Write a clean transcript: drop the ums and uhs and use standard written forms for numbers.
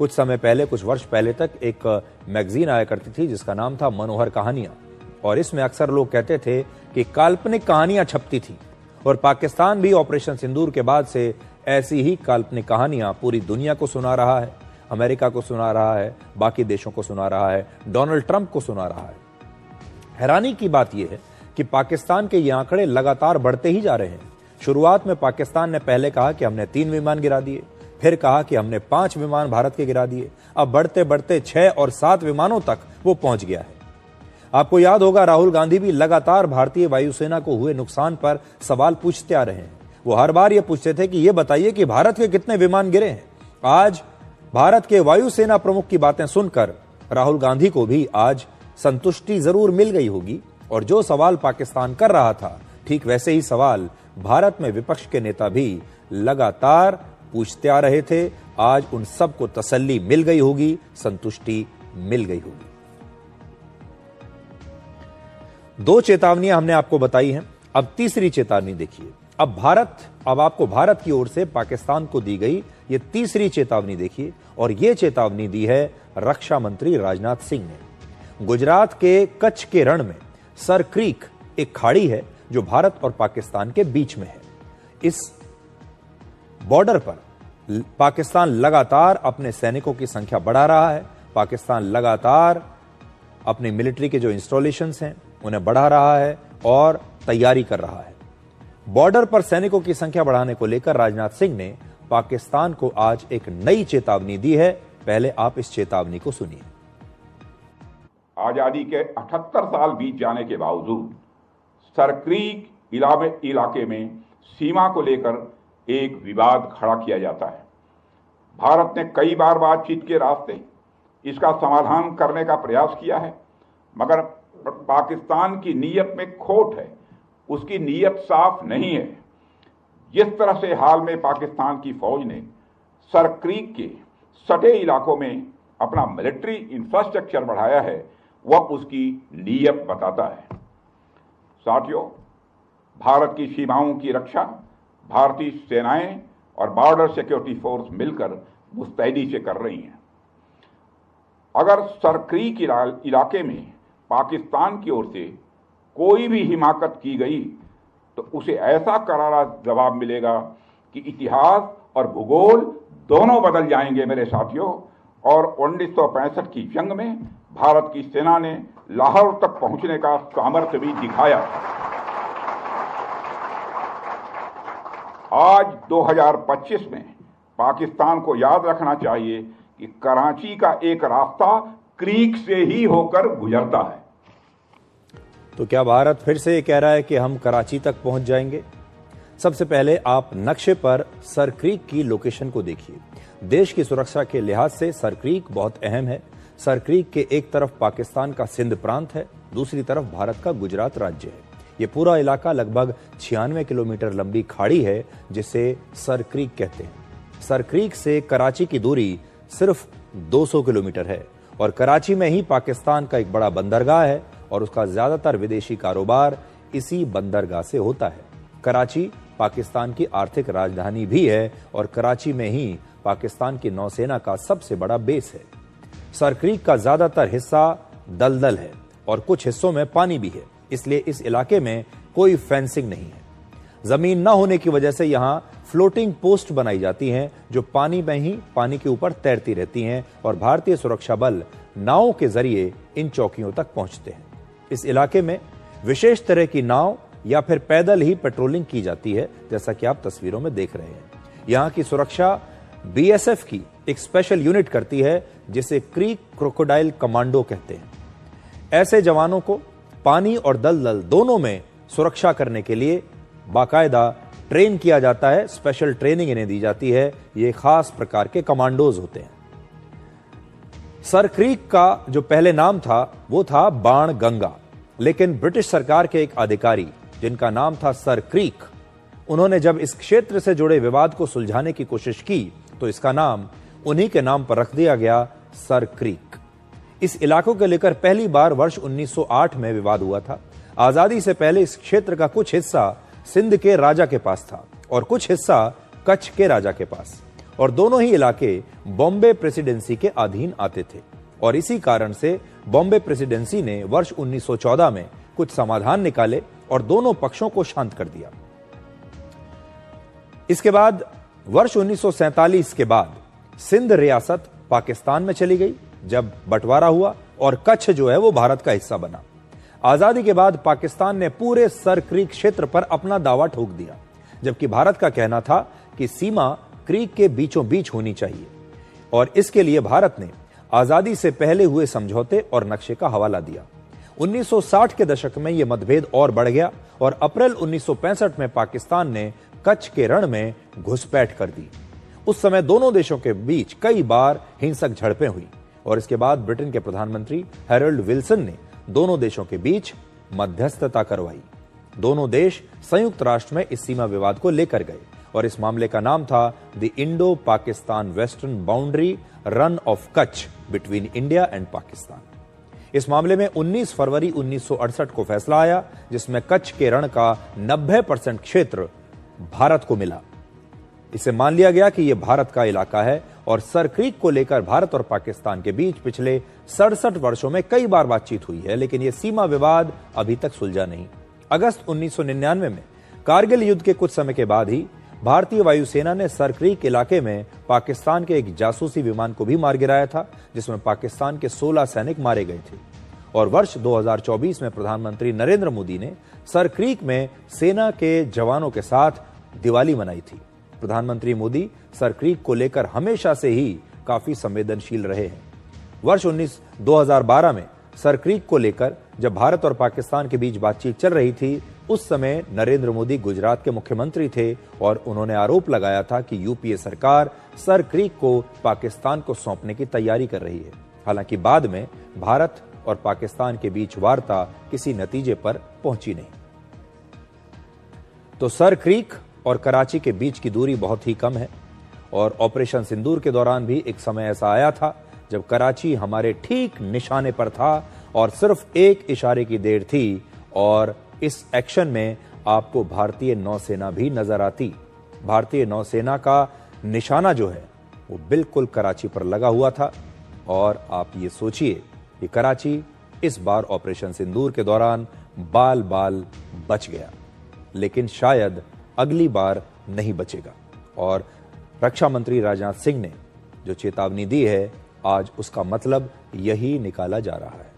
कुछ समय पहले, कुछ वर्ष पहले तक एक मैगजीन आया करती थी जिसका नाम था मनोहर कहानियां, और इसमें अक्सर लोग कहते थे कि काल्पनिक कहानियां छपती थी। और पाकिस्तान भी ऑपरेशन सिंदूर के बाद से ऐसी ही काल्पनिक कहानियां पूरी दुनिया को सुना रहा है, अमेरिका को सुना रहा है, बाकी देशों को सुना रहा है, डोनाल्ड ट्रंप को सुना रहा है। हैरानी की बात यह है कि पाकिस्तान के ये आंकड़े लगातार बढ़ते ही जा रहे हैं। शुरुआत में पाकिस्तान ने पहले कहा कि हमने 3 विमान गिरा दिए, फिर कहा कि हमने 5 विमान भारत के गिरा दिए, अब बढ़ते बढ़ते 6 और 7 विमानों तक वो पहुंच गया है। आपको याद होगा राहुल गांधी भी लगातार भारतीय वायुसेना को हुए नुकसान पर सवाल पूछते आ रहे हैं। वो हर बार ये पूछते थे कि ये बताइए कि भारत के कितने विमान गिरे हैं। आज भारत के वायुसेना प्रमुख की बातें सुनकर राहुल गांधी को भी आज संतुष्टि जरूर मिल गई होगी, और जो सवाल पाकिस्तान कर रहा था ठीक वैसे ही सवाल भारत में विपक्ष के नेता भी लगातार पूछते आ रहे थे। आज उन सबको तसल्ली मिल गई होगी, संतुष्टि मिल गई होगी। 2 चेतावनियां हमने आपको बताई हैं, अब तीसरी चेतावनी देखिए। अब आपको भारत की ओर से पाकिस्तान को दी गई ये तीसरी चेतावनी देखिए, और ये चेतावनी दी है रक्षा मंत्री राजनाथ सिंह ने। गुजरात के कच्छ के रण में सर क्रीक एक खाड़ी है जो भारत और पाकिस्तान के बीच में है। इस बॉर्डर पर पाकिस्तान लगातार अपने सैनिकों की संख्या बढ़ा रहा है। पाकिस्तान लगातार अपनी मिलिट्री के जो इंस्टॉलेशंस हैं उन्हें बढ़ा रहा है और तैयारी कर रहा है। बॉर्डर पर सैनिकों की संख्या बढ़ाने को लेकर राजनाथ सिंह ने पाकिस्तान को आज एक नई चेतावनी दी है। पहले आप इस चेतावनी को सुनिए। आजादी के 78 साल बीत जाने के बावजूद सरक्रीक इलाके में सीमा को लेकर एक विवाद खड़ा किया जाता है। भारत ने कई बार बातचीत के रास्ते इसका समाधान करने का प्रयास किया है, मगर पाकिस्तान की नीयत में खोट है, उसकी नीयत साफ नहीं है। जिस तरह से हाल में पाकिस्तान की फौज ने सरक्रीक के सटे इलाकों में अपना मिलिट्री इंफ्रास्ट्रक्चर बढ़ाया है, वह उसकी नीयत बताता है। साथियों, भारत की सीमाओं की रक्षा भारतीय सेनाएं और बॉर्डर सिक्योरिटी फोर्स मिलकर मुस्तैदी से कर रही हैं। अगर सरक्रीक इलाके में पाकिस्तान की ओर से कोई भी हिमाकत की गई तो उसे ऐसा करारा जवाब मिलेगा कि इतिहास और भूगोल दोनों बदल जाएंगे मेरे साथियों। और 1965 की जंग में भारत की सेना ने लाहौर तक पहुंचने का सामर्थ्य भी दिखाया। आज 2025 में पाकिस्तान को याद रखना चाहिए कि कराची का एक रास्ता क्रीक से ही होकर गुजरता है। तो क्या भारत फिर से ये कह रहा है कि हम कराची तक पहुंच जाएंगे? सबसे पहले आप नक्शे पर सर क्रीक की लोकेशन को देखिए। देश की सुरक्षा के लिहाज से सर क्रीक बहुत अहम है। सर क्रीक के एक तरफ पाकिस्तान का सिंध प्रांत है, दूसरी तरफ भारत का गुजरात राज्य है। ये पूरा इलाका लगभग 96 किलोमीटर लंबी खाड़ी है जिसे सर क्रीक कहते हैं। सर क्रीक से कराची की दूरी सिर्फ 200 किलोमीटर है और कराची में ही पाकिस्तान का एक बड़ा बंदरगाह है और उसका ज्यादातर विदेशी कारोबार इसी बंदरगाह से होता है। कराची पाकिस्तान की आर्थिक राजधानी भी है और कराची में ही पाकिस्तान की नौसेना का सबसे बड़ा बेस है। सर क्रीक का ज्यादातर हिस्सा दलदल है और कुछ हिस्सों में पानी भी है, इसलिए इस इलाके में कोई फेंसिंग नहीं है। जमीन न होने की वजह से यहाँ फ्लोटिंग पोस्ट बनाई जाती हैं जो पानी में ही पानी के ऊपर तैरती रहती हैं और भारतीय सुरक्षा बल नावों के जरिए इन चौकियों तक पहुंचते हैं। इस इलाके में विशेष तरह की नाव या फिर पैदल ही पेट्रोलिंग की जाती है, जैसा कि आप तस्वीरों में देख रहे हैं। यहाँ की सुरक्षा बीएसएफ की एक स्पेशल यूनिट करती है जिसे क्रीक क्रोकोडाइल कमांडो कहते हैं। ऐसे जवानों को पानी और दलदल दोनों में सुरक्षा करने के लिए बाकायदा ट्रेन किया जाता है, स्पेशल ट्रेनिंग इन्हें दी जाती है। ये खास प्रकार के कमांडोज होते हैं। सर क्रीक का जो पहले नाम था वो था बाण गंगा, लेकिन ब्रिटिश सरकार के एक अधिकारी जिनका नाम था सर क्रीक, उन्होंने जब इस क्षेत्र से जुड़े विवाद को सुलझाने की कोशिश की तो इसका नाम उन्हीं के नाम पर रख दिया गया, सर क्रीक। इस इलाकों को लेकर पहली बार वर्ष 1908 में विवाद हुआ था। आजादी से पहले इस क्षेत्र का कुछ हिस्सा सिंध के राजा के पास था और कुछ हिस्सा कच्छ के राजा के पास, और दोनों ही इलाके बॉम्बे प्रेसिडेंसी के अधीन आते थे और इसी कारण से बॉम्बे प्रेसिडेंसी ने वर्ष 1914 में कुछ समाधान निकाले और दोनों पक्षों को शांत कर दिया। इसके बाद वर्ष 1947 के बाद सिंध रियासत पाकिस्तान में चली गई जब बंटवारा हुआ और कच्छ जो है वो भारत का हिस्सा बना। आजादी के बाद पाकिस्तान ने पूरे सर क्रीक क्षेत्र पर अपना दावा ठोक दिया, जबकि भारत का कहना था कि सीमा क्रीक के बीचों बीच होनी चाहिए और इसके लिए भारत ने आजादी से पहले हुए समझौते और नक्शे का हवाला दिया। 1960 के दशक में यह मतभेद और बढ़ गया और अप्रैल 1965 में पाकिस्तान ने कच्छ के रण में घुसपैठ कर दी। उस समय दोनों देशों के बीच कई बार हिंसक झड़पें हुई और इसके बाद ब्रिटेन के प्रधानमंत्री हैरोल्ड विल्सन ने दोनों देशों के बीच मध्यस्थता करवाई। दोनों देश संयुक्त राष्ट्र में इस सीमा विवाद को लेकर गए और इस मामले का नाम था the Indo Pakistan western boundary run of Kutch between India and Pakistan. इस मामले में 19 फरवरी 1968 को फैसला आया जिसमें कच्छ के रण का 90% क्षेत्र भारत को मिला। इसे मान लिया गया कि यह भारत का इलाका है और सर क्रीक को लेकर भारत और पाकिस्तान के बीच पिछले 67 वर्षों में कई बार बातचीत हुई है, लेकिन यह सीमा विवाद अभी तक सुलझा नहीं। अगस्त 1999 में कारगिल युद्ध के कुछ समय के बाद ही भारतीय वायुसेना ने सर क्रीक इलाके में पाकिस्तान के एक जासूसी विमान को भी मार गिराया था, जिसमें पाकिस्तान के 16 सैनिक मारे गए थे। और वर्ष 2024 में प्रधानमंत्री नरेंद्र मोदी ने सर क्रीक में सेना के जवानों के साथ दिवाली मनाई थी। प्रधानमंत्री मोदी सर क्रीक को लेकर हमेशा से ही काफी संवेदनशील रहे हैं। वर्ष 2012 में सर क्रीक को लेकर जब भारत और पाकिस्तान के बीच बातचीत चल रही थी, उस समय नरेंद्र मोदी गुजरात के मुख्यमंत्री थे और उन्होंने आरोप लगाया था कि यूपीए सरकार सर क्रीक को पाकिस्तान को सौंपने की तैयारी कर रही है। हालांकि बाद में भारत और पाकिस्तान के बीच वार्ता किसी नतीजे पर पहुंची नहीं। तो सर क्रीक और कराची के बीच की दूरी बहुत ही कम है और ऑपरेशन सिंदूर के दौरान भी एक समय ऐसा आया था जब कराची हमारे ठीक निशाने पर था और सिर्फ एक इशारे की देर थी और इस एक्शन में आपको भारतीय नौसेना भी नजर आती। भारतीय नौसेना का निशाना जो है वो बिल्कुल कराची पर लगा हुआ था और आप ये सोचिए कि कराची इस बार ऑपरेशन सिंदूर के दौरान बाल बाल बच गया, लेकिन शायद अगली बार नहीं बचेगा। और रक्षा मंत्री राजनाथ सिंह ने जो चेतावनी दी है, आज उसका मतलब यही निकाला जा रहा है।